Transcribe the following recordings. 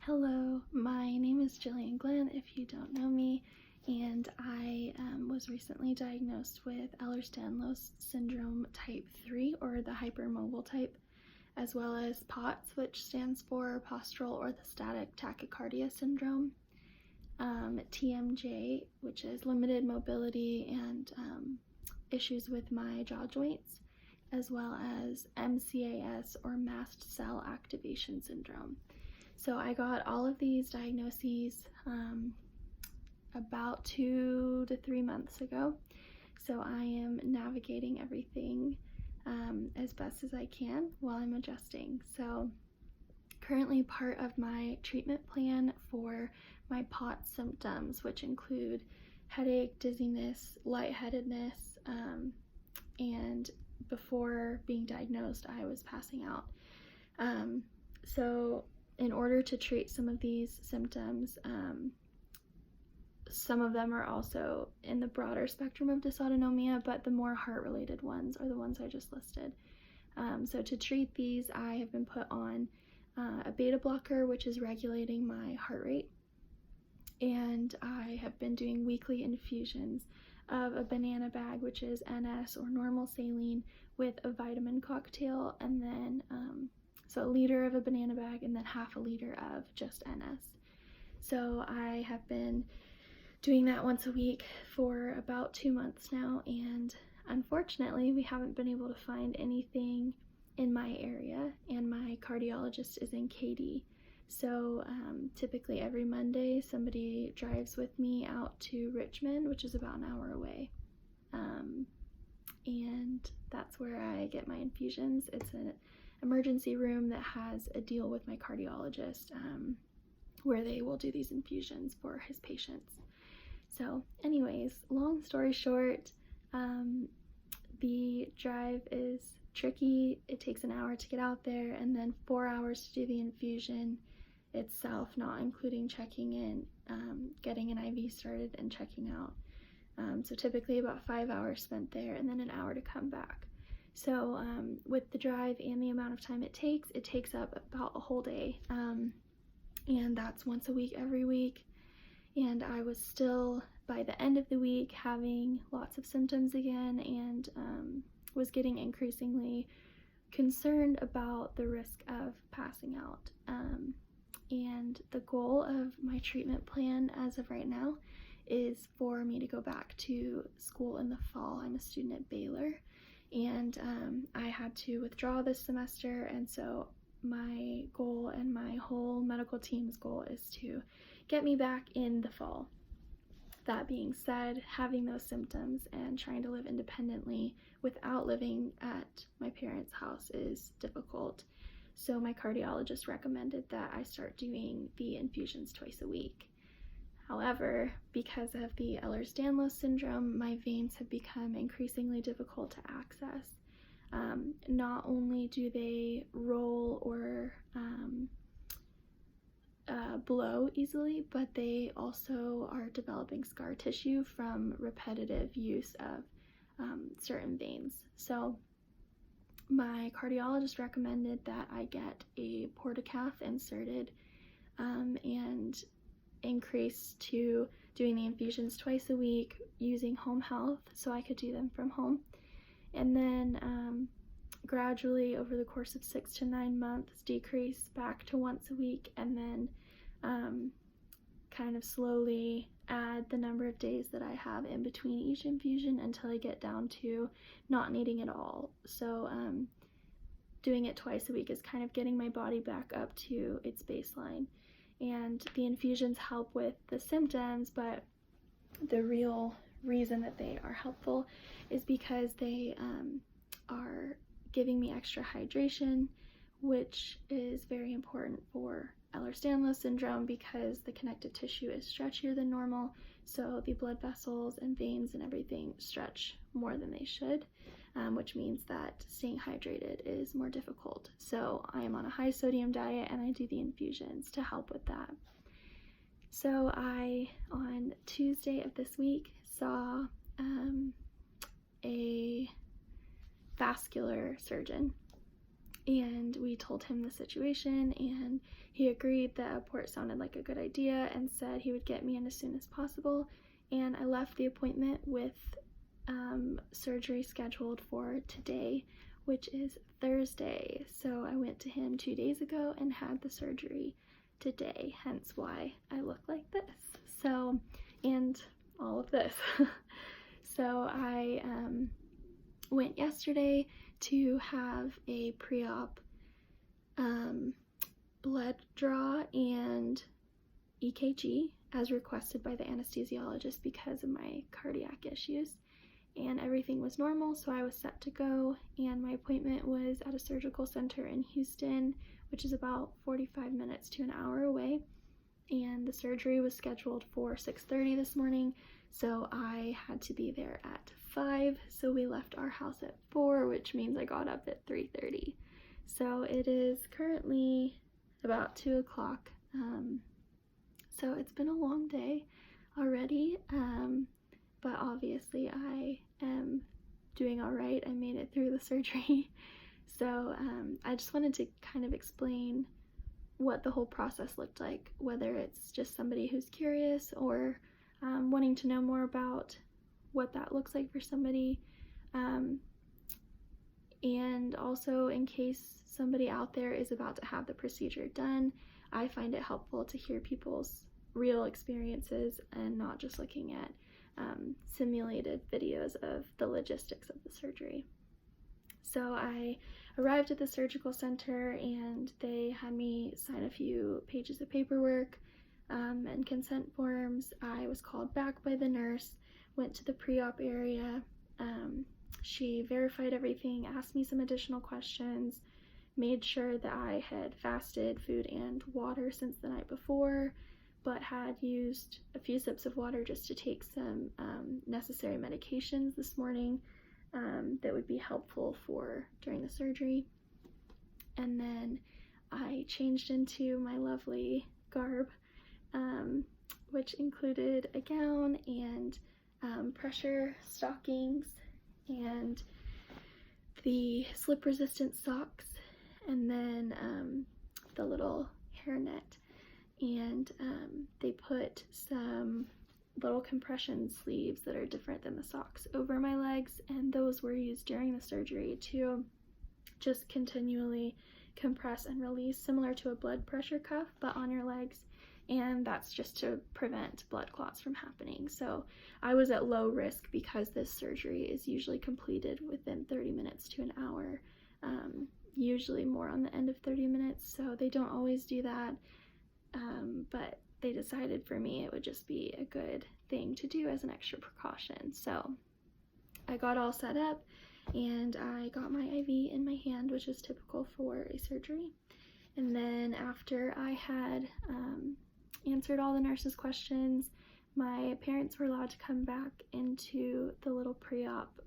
Hello, my name is Jillian Glenn if you don't know me, and I was recently diagnosed with Ehlers-Danlos syndrome type 3, or the hypermobile type, as well as POTS, which stands for postural orthostatic tachycardia syndrome, TMJ, which is limited mobility and issues with my jaw joints, as well as MCAS, or mast cell activation syndrome. So I got all of these diagnoses about 2 to 3 months ago. So I am navigating everything as best as I can while I'm adjusting. So currently part of my treatment plan for my POTS symptoms, which include headache, dizziness, lightheadedness, and before being diagnosed, I was passing out. So in order to treat some of these symptoms, some of them are also in the broader spectrum of dysautonomia, but the more heart-related ones are the ones I just listed. So to treat these, I have been put on a beta blocker, which is regulating my heart rate, and I have been doing weekly infusions of a banana bag, which is NS or normal saline, with a vitamin cocktail, and then so a liter of a banana bag and then half a liter of just NS. So I have been doing that once a week for about 2 months now, and unfortunately we haven't been able to find anything in my area, and my cardiologist is in Katy. So typically every Monday somebody drives with me out to Richmond, which is about an hour away, and that's where I get my infusions. It's an emergency room that has a deal with my cardiologist where they will do these infusions for his patients. So anyways, long story short, the drive is tricky. It takes an hour to get out there and then 4 hours to do the infusion itself, not including checking in, getting an IV started and checking out. So typically about 5 hours spent there and then an hour to come back. So with the drive and the amount of time it takes up about a whole day, and that's once a week every week. And I was still, by the end of the week, having lots of symptoms again, and was getting increasingly concerned about the risk of passing out. And the goal of my treatment plan as of right now is for me to go back to school in the fall. I'm a student at Baylor, and I had to withdraw this semester, and so my goal and my whole medical team's goal is to get me back in the fall. That being said, having those symptoms and trying to live independently without living at my parents' house is difficult. So my cardiologist recommended that I start doing the infusions twice a week. However, because of the Ehlers-Danlos syndrome, my veins have become increasingly difficult to access. Not only do they roll or blow easily, but they also are developing scar tissue from repetitive use of certain veins. So my cardiologist recommended that I get a Port-A-Cath inserted and increase to doing the infusions twice a week using home health so I could do them from home, and then gradually over the course of 6 to 9 months decrease back to once a week, and then kind of slowly add the number of days that I have in between each infusion until I get down to not needing it all. So doing it twice a week is kind of getting my body back up to its baseline. And the infusions help with the symptoms, but the real reason that they are helpful is because they are giving me extra hydration, which is very important for Ehlers-Danlos syndrome because the connective tissue is stretchier than normal, so the blood vessels and veins and everything stretch more than they should, which means that staying hydrated is more difficult. So I am on a high sodium diet and I do the infusions to help with that. So I, on Tuesday of this week, saw a vascular surgeon, and we told him the situation, and he agreed that a port sounded like a good idea and said he would get me in as soon as possible. And I left the appointment with surgery scheduled for today, which is Thursday. So I went to him 2 days ago and had the surgery today, hence why I look like this. So, and all of this. So I went yesterday to have a pre-op blood draw and EKG as requested by the anesthesiologist because of my cardiac issues, and everything was normal, so I was set to go. And my appointment was at a surgical center in Houston, which is about 45 minutes to an hour away, and the surgery was scheduled for 6:30 this morning, so I had to be there at 5, so we left our house at 4, which means I got up at 3:30. So it is currently about 2 o'clock. So it's been a long day already, but obviously I am doing all right. I made it through the surgery. So I just wanted to kind of explain what the whole process looked like, whether it's just somebody who's curious or wanting to know more about what that looks like for somebody, and also in case somebody out there is about to have the procedure done. I find it helpful to hear people's real experiences and not just looking at simulated videos of the logistics of the surgery. So I arrived at the surgical center and they had me sign a few pages of paperwork and consent forms. I was called back by the nurse, went to the pre-op area. She verified everything, asked me some additional questions, made sure that I had fasted food and water since the night before, but had used a few sips of water just to take some necessary medications this morning that would be helpful for during the surgery. And then I changed into my lovely garb, which included a gown and pressure stockings and the slip-resistant socks, and then the little hairnet. And they put some little compression sleeves that are different than the socks over my legs, and those were used during the surgery to just continually compress and release, similar to a blood pressure cuff but on your legs, and that's just to prevent blood clots from happening. So I was at low risk because this surgery is usually completed within 30 minutes to an hour, usually more on the end of 30 minutes, so they don't always do that, but they decided for me it would just be a good thing to do as an extra precaution. So I got all set up and I got my IV in my hand, which is typical for a surgery. And then after I had answered all the nurses' questions, my parents were allowed to come back into the little pre-op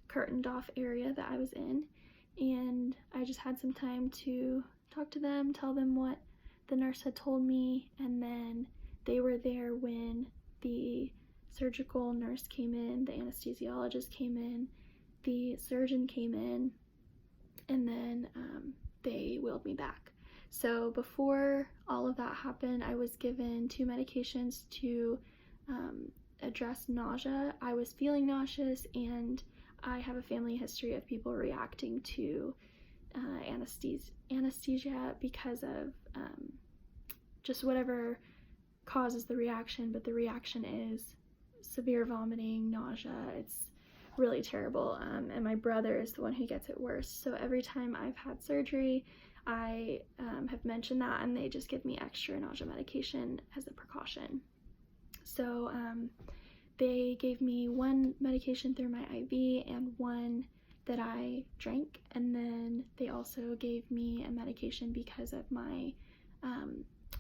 curtained off area that I was in, and I just had some time to talk to them, tell them what the nurse had told me, and then they were there when the surgical nurse came in, the anesthesiologist came in, the surgeon came in, and then they wheeled me back. So before all of that happened, I was given 2 medications to address nausea. I was feeling nauseous, and I have a family history of people reacting to anesthesia because of just whatever causes the reaction, but the reaction is severe vomiting, nausea. It's really terrible, and my brother is the one who gets it worse. So every time I've had surgery, I have mentioned that, and they just give me extra nausea medication as a precaution. So they gave me 1 medication through my IV and 1 that I drank, and then they also gave me a medication because of my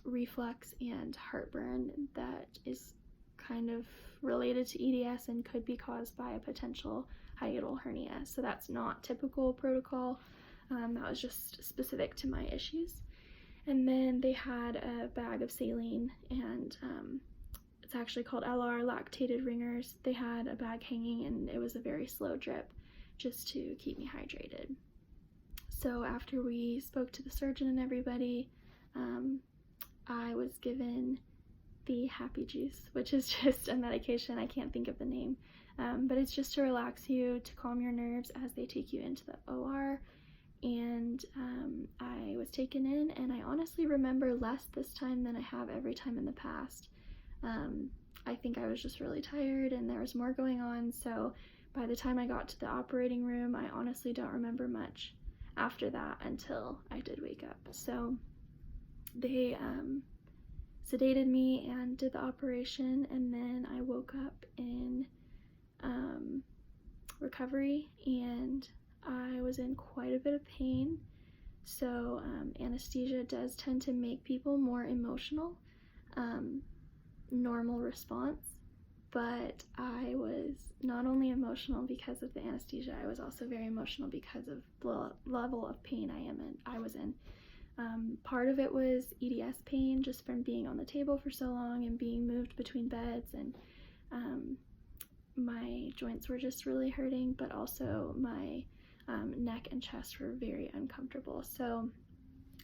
reflux and heartburn that is kind of related to EDS and could be caused by a potential hiatal hernia. So that's not typical protocol. That was just specific to my issues. And then they had a bag of saline, and it's actually called LR, lactated ringers. They had a bag hanging, and it was a very slow drip just to keep me hydrated. So after we spoke to the surgeon and everybody, I was given the happy juice, which is just a medication. I can't think of the name, but it's just to relax you, to calm your nerves as they take you into the OR. And I was taken in, and I honestly remember less this time than I have every time in the past. I think I was just really tired and there was more going on, so by the time I got to the operating room, I honestly don't remember much after that until I did wake up. So they sedated me and did the operation, and then I woke up in recovery, and I was in quite a bit of pain. So anesthesia does tend to make people more emotional, normal response, but I was not only emotional because of the anesthesia, I was also very emotional because of the level of pain I was in. Part of it was EDS pain, just from being on the table for so long and being moved between beds, and my joints were just really hurting, but also my neck and chest were very uncomfortable. So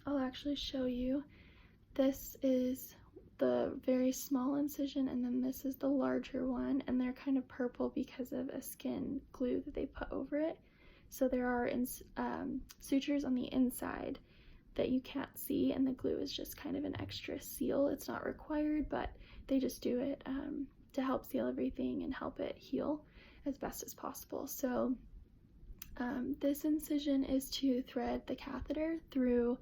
I'll actually show you. This is the very small incision, and then this is the larger one, and they're kind of purple because of a skin glue that they put over it. So there are sutures on the inside that you can't see, and the glue is just kind of an extra seal. It's not required, but they just do it to help seal everything and help it heal as best as possible. So this incision is to thread the catheter through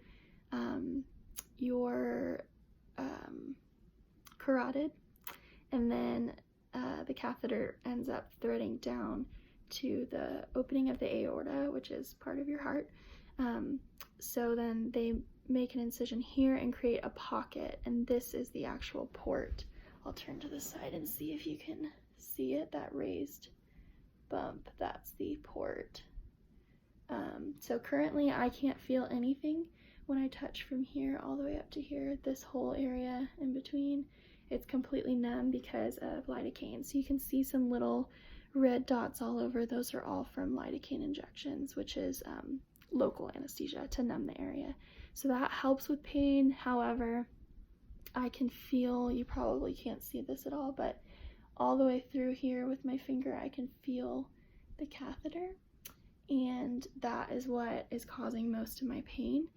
your carotid, and then the catheter ends up threading down to the opening of the aorta, which is part of your heart. So then they make an incision here and create a pocket, and this is the actual port. I'll turn to the side and see if you can see it, that raised bump, that's the port. So currently I can't feel anything when I touch from here all the way up to here. This whole area in between, it's completely numb because of lidocaine. So you can see some little red dots all over. Those are all from lidocaine injections, which is local anesthesia to numb the area. So that helps with pain. However, I can feel, you probably can't see this at all, but all the way through here with my finger, I can feel the catheter, and that is what is causing most of my pain.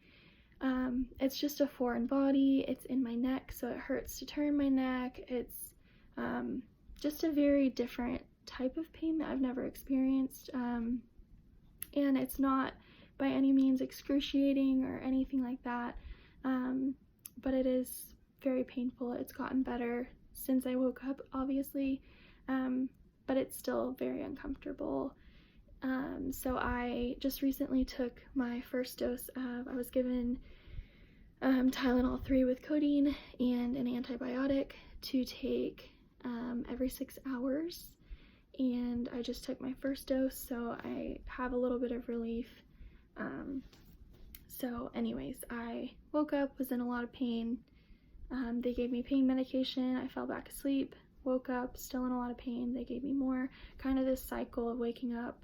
It's just a foreign body. It's in my neck, so it hurts to turn my neck. It's just a very different type of pain that I've never experienced, and it's not by any means excruciating or anything like that, but it is very painful. It's gotten better since I woke up, obviously, but it's still very uncomfortable. So I just recently took my first dose of, I was given Tylenol 3 with codeine and an antibiotic to take every 6 hours, and I just took my first dose, so I have a little bit of relief. So anyways, I woke up, was in a lot of pain. They gave me pain medication. I fell back asleep, woke up, still in a lot of pain. They gave me more, kind of this cycle of waking up,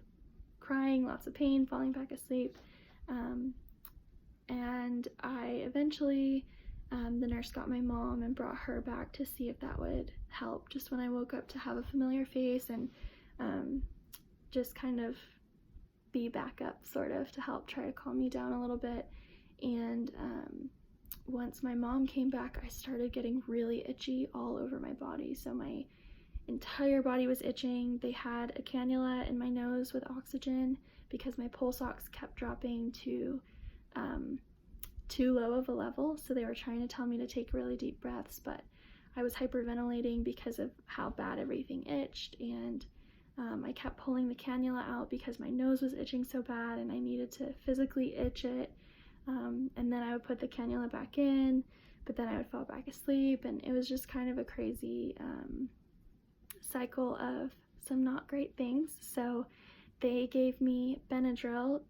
crying, lots of pain, falling back asleep. And I eventually, the nurse got my mom and brought her back to see if that would help, just when I woke up, to have a familiar face and just kind of be back up, sort of, to help try to calm me down a little bit. And once my mom came back, I started getting really itchy all over my body. So my entire body was itching. They had a cannula in my nose with oxygen because my pulse ox kept dropping to too low of a level. So they were trying to tell me to take really deep breaths, but I was hyperventilating because of how bad everything itched, and I kept pulling the cannula out because my nose was itching so bad and I needed to physically itch it. And then I would put the cannula back in, but then I would fall back asleep, and it was just kind of a crazy cycle of some not great things. So they gave me Benadryl.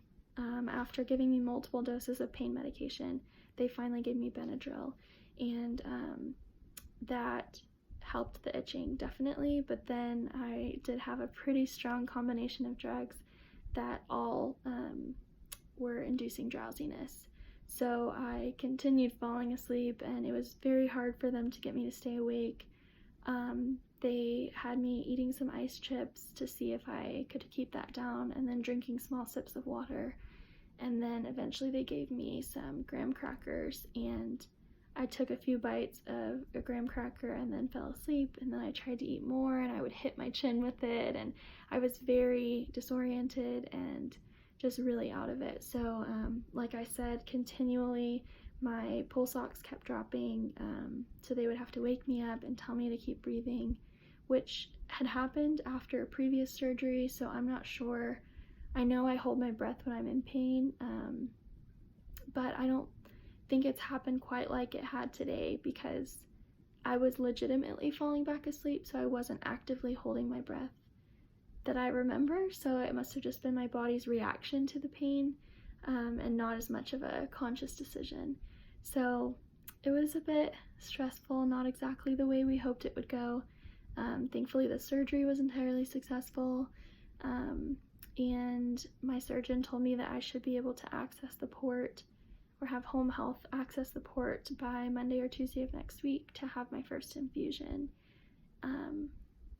After giving me multiple doses of pain medication, they finally gave me Benadryl, and that helped the itching, definitely. But then I did have a pretty strong combination of drugs that all were inducing drowsiness. So I continued falling asleep, and it was very hard for them to get me to stay awake. They had me eating some ice chips to see if I could keep that down, and then drinking small sips of water. And then eventually they gave me some graham crackers, and I took a few bites of a graham cracker and then fell asleep. And then I tried to eat more, and I would hit my chin with it, and I was very disoriented and just really out of it. So like I said, continually my pulse ox kept dropping, so they would have to wake me up and tell me to keep breathing, which had happened after a previous surgery, so I'm not sure. I know I hold my breath when I'm in pain, but I don't think it's happened quite like it had today, because I was legitimately falling back asleep, so I wasn't actively holding my breath that I remember, so it must have just been my body's reaction to the pain, and not as much of a conscious decision. So it was a bit stressful, not exactly the way we hoped it would go. Thankfully the surgery was entirely successful, and my surgeon told me that I should be able to access the port, or have home health access the port, by Monday or Tuesday of next week to have my first infusion.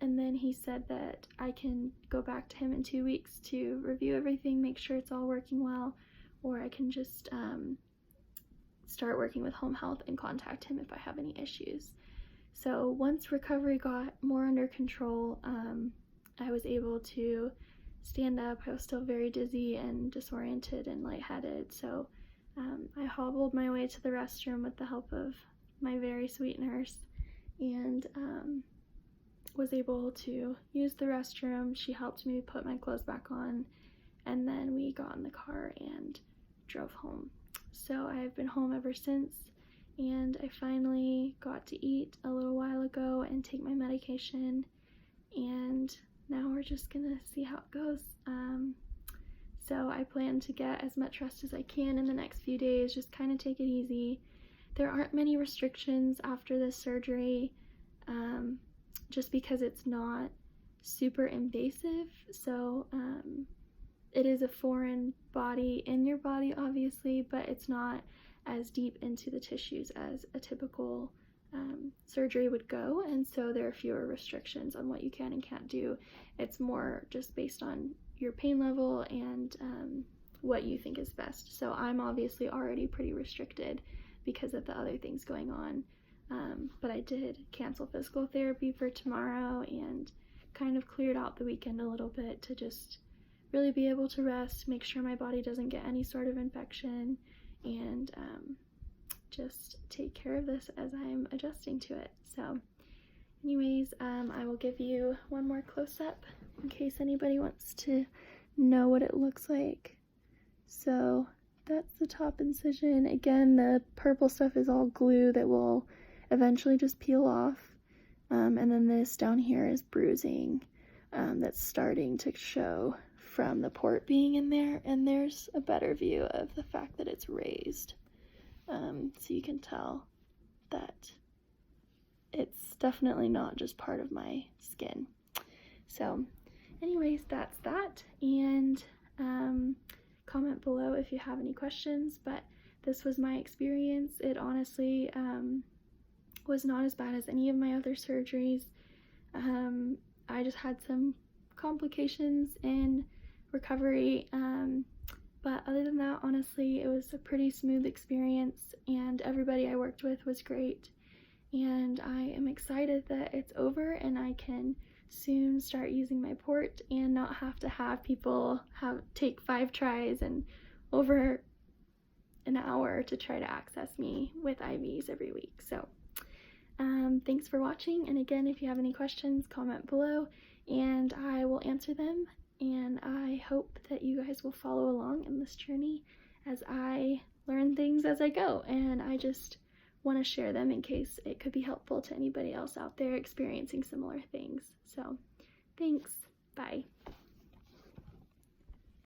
And then he said that I can go back to him in 2 weeks to review everything, make sure it's all working well, or I can just start working with home health and contact him if I have any issues. So once recovery got more under control, I was able to stand up. I was still very dizzy and disoriented and lightheaded, so I hobbled my way to the restroom with the help of my very sweet nurse, and was able to use the restroom. She helped me put my clothes back on, and then we got in the car and drove home. So I've been home ever since, and I finally got to eat a little while ago and take my medication, and now we're just gonna see how it goes. So I plan to get as much rest as I can in the next few days, just kind of take it easy. There aren't many restrictions after this surgery, just because it's not super invasive. So it is a foreign body in your body, obviously, but it's not as deep into the tissues as a typical surgery would go, and so there are fewer restrictions on what you can and can't do. It's more just based on your pain level and what you think is best. So I'm obviously already pretty restricted because of the other things going on, but I did cancel physical therapy for tomorrow and kind of cleared out the weekend a little bit to just really be able to rest, make sure my body doesn't get any sort of infection, and just take care of this as I'm adjusting to it. So anyways, I will give you one more close-up in case anybody wants to know what it looks like. So that's the top incision. Again, the purple stuff is all glue that will eventually just peel off, and then this down here is bruising that's starting to show from the port being in there, and there's a better view of the fact that it's raised, so you can tell that it's definitely not just part of my skin. So anyways, that's that, and comment below if you have any questions, but this was my experience. It honestly was not as bad as any of my other surgeries. I just had some complications in recovery, but other than that, honestly, it was a pretty smooth experience, and everybody I worked with was great, and I am excited that it's over and I can soon start using my port and not have to have people take 5 tries and over an hour to try to access me with IVs every week. So thanks for watching, and again, if you have any questions, comment below and I will answer them, and I hope that you guys will follow along in this journey as I learn things as I go, and I just want to share them in case it could be helpful to anybody else out there experiencing similar things. So thanks, bye.